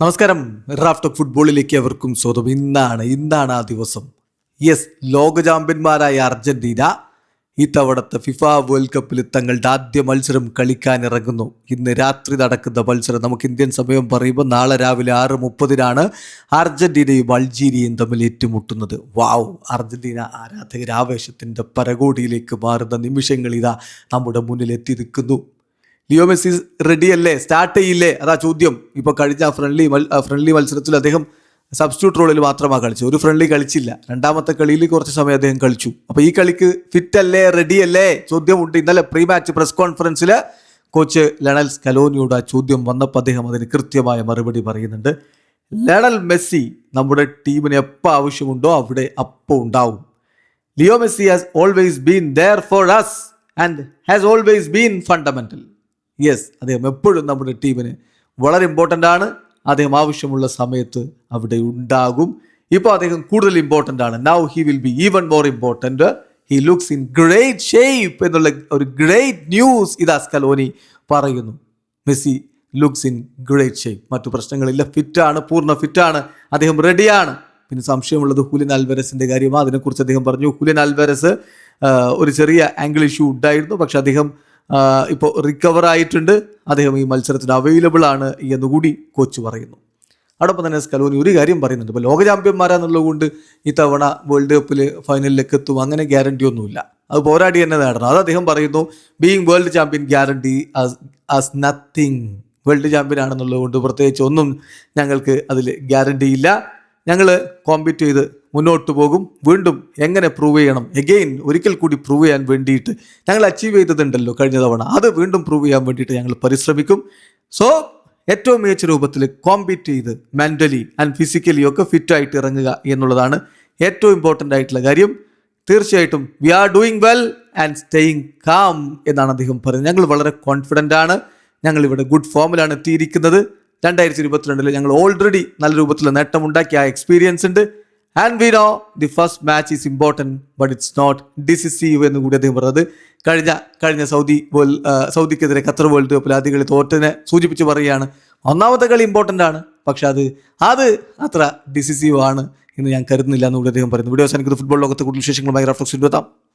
നമസ്കാരം. Raft of ഫുട്ബോളിലേക്ക് അവർക്കും സ്വാഗതം. ഇന്നാണ് ആ ദിവസം. യെസ്, ലോക ചാമ്പ്യന്മാരായ അർജന്റീന ഇത്തവണത്തെ ഫിഫ വേൾഡ് കപ്പിൽ തങ്ങളുടെ ആദ്യ മത്സരം കളിക്കാനിറങ്ങുന്നു. ഇന്ന് രാത്രി നടക്കുന്ന മത്സരം നമുക്ക് ഇന്ത്യൻ സമയം പറയുമ്പോൾ നാളെ രാവിലെ 6:30 അർജന്റീനയും അൾജീരിയയും തമ്മിൽ ഏറ്റുമുട്ടുന്നത്. വാവ്! അർജന്റീന ആരാധകർ ആവേശത്തിൻ്റെ പരകോടിയിലേക്ക് മാറുന്ന നിമിഷങ്ങൾ ഇതാ നമ്മുടെ മുന്നിൽ എത്തി നിൽക്കുന്നു. ലിയോ മെസ്സി റെഡിയല്ലേ? സ്റ്റാർട്ട് ചെയ്യില്ലേ? അതാ ചോദ്യം. ഇപ്പോൾ കഴിഞ്ഞ ഫ്രണ്ട്ലി മത്സരത്തിൽ അദ്ദേഹം സബ്സ്റ്റിറ്റ്യൂട്ട് റോളിൽ മാത്രമാണ് കളിച്ചത്. ഒരു ഫ്രണ്ട്ലി കളിച്ചില്ല. രണ്ടാമത്തെ കളിയിൽ കുറച്ച് സമയം അദ്ദേഹം കളിച്ചു. അപ്പോൾ ഈ കളിക്ക് ഫിറ്റ് അല്ലേ, റെഡിയല്ലേ ചോദ്യമുണ്ട്. ഇന്നലെ പ്രീ മാച്ച് പ്രസ് കോൺഫറൻസിൽ കോച്ച് ലയണൽ സ്കലോനിയോട് ആ ചോദ്യം വന്നപ്പോൾ അദ്ദേഹം അതിന് കൃത്യമായ മറുപടി പറയുന്നുണ്ട്. ലയണൽ മെസ്സി നമ്മുടെ ടീമിന് എപ്പോൾ ആവശ്യമുണ്ടോ അവിടെ അപ്പോൾ ഉണ്ടാവും. Leo Messi has always been there for us and has always been fundamental. Yes, അദ്ദേഹം എപ്പോഴും നമ്മുടെ ടീമിന് വളരെ ഇമ്പോർട്ടൻ്റ് ആണ്. അദ്ദേഹം ആവശ്യമുള്ള സമയത്ത് അവിടെ ഉണ്ടാകും. ഇപ്പോൾ അദ്ദേഹം കൂടുതൽ ഇമ്പോർട്ടൻ്റ് ആണ്. Now he will be even more important. He looks in great shape എന്നുള്ള ഒരു ഗ്രേറ്റ് ന്യൂസ് ഇതാ സ്കലോനി പറയുന്നു. Messi looks in great shape. മറ്റു പ്രശ്നങ്ങളില്ല, ഫിറ്റാണ്, പൂർണ്ണ ഫിറ്റാണ്, അദ്ദേഹം റെഡിയാണ്. പിന്നെ സംശയമുള്ളത് ഹുലിൻ ആൽവരസിൻ്റെ കാര്യമാണ്. അതിനെക്കുറിച്ച് അദ്ദേഹം പറഞ്ഞു. ഹുലിൻ ആൽവരസ് ഒരു ചെറിയ ആംഗിൾ ഇഷ്യൂ ഉണ്ടായിരുന്നു, പക്ഷെ അദ്ദേഹം ഇപ്പോൾ റിക്കവർ ആയിട്ടുണ്ട്. അദ്ദേഹം ഈ മത്സരത്തിന് അവൈലബിൾ ആണ് എന്നുകൂടി കോച്ച് പറയുന്നു. അതോടൊപ്പം തന്നെ സ്കലോനി ഒരു കാര്യം പറയുന്നുണ്ട്. ഇപ്പോൾ ലോക ചാമ്പ്യന്മാരാന്നുള്ളത് കൊണ്ട് ഇത്തവണ വേൾഡ് കപ്പിൽ ഫൈനലിലേക്ക് എത്തും അങ്ങനെ ഗ്യാരണ്ടി ഒന്നുമില്ല. അത് പോരാടി തന്നെ നേടണം. അത് അദ്ദേഹം പറയുന്നു. Being world champion guarantee as nothing. World champion ആണെന്നുള്ളത് കൊണ്ട് പ്രത്യേകിച്ച് ഒന്നും ഞങ്ങൾക്ക് അതിൽ ഗ്യാരണ്ടി ഇല്ല. ഞങ്ങൾ കോമ്പീറ്റ് ചെയ്ത് മുന്നോട്ട് പോകും. വീണ്ടും എങ്ങനെ പ്രൂവ് ചെയ്യണം, എഗെയിൻ ഒരിക്കൽ കൂടി പ്രൂവ് ചെയ്യാൻ വേണ്ടിയിട്ട് ഞങ്ങൾ അച്ചീവ് ചെയ്തതുണ്ടല്ലോ കഴിഞ്ഞ തവണ, അത് വീണ്ടും പ്രൂവ് ചെയ്യാൻ വേണ്ടിയിട്ട് ഞങ്ങൾ പരിശ്രമിക്കും. സോ ഏറ്റവും മികച്ച രൂപത്തിൽ കോമ്പീറ്റ് ചെയ്ത് മെൻ്റലി ആൻഡ് ഫിസിക്കലി ഒക്കെ ഫിറ്റായിട്ട് ഇറങ്ങുക എന്നുള്ളതാണ് ഏറ്റവും ഇമ്പോർട്ടൻ്റ് ആയിട്ടുള്ള കാര്യം. തീർച്ചയായിട്ടും we are doing well and staying calm എന്നാണ് അദ്ദേഹം പറയുന്നത്. ഞങ്ങൾ വളരെ കോൺഫിഡൻ്റ് ആണ്. ഞങ്ങളിവിടെ ഗുഡ് ഫോമിലാണ് എത്തിയിരിക്കുന്നത്. 2022 ഞങ്ങൾ ഓൾറെഡി നല്ല രൂപത്തിൽ നേട്ടമുണ്ടാക്കിയ ആ എക്സ്പീരിയൻസ് ഉണ്ട്. And we know the first match is important but it's not decisive എന്ന് കൂടി അദ്ദേഹം പറഞ്ഞത് കഴിഞ്ഞ സൗദിക്കെതിരെ ഖത്തർ വേൾഡ് കപ്പിൽ ആദ്യ കളി തോറ്റതിനെ സൂചിപ്പിച്ച് പറയുകയാണ്. ഒന്നാമത്തെ കളി ഇമ്പോർട്ടൻ്റ് ആണ്, പക്ഷെ അത് അത്ര ഡിസിസീവ് ആണ് എന്ന് ഞാൻ കരുതുന്നില്ല എന്നുകൂടി അദ്ദേഹം പറയുന്നു. വീഡിയോസ് എനിക്ക് ഫുട്ബോൾ ലോകത്തെ കൂടുതൽ വിശേഷങ്ങളുമായി റാഫ്റ്റ് ഓഫ് ഫുട്ബോൾ എത്താം.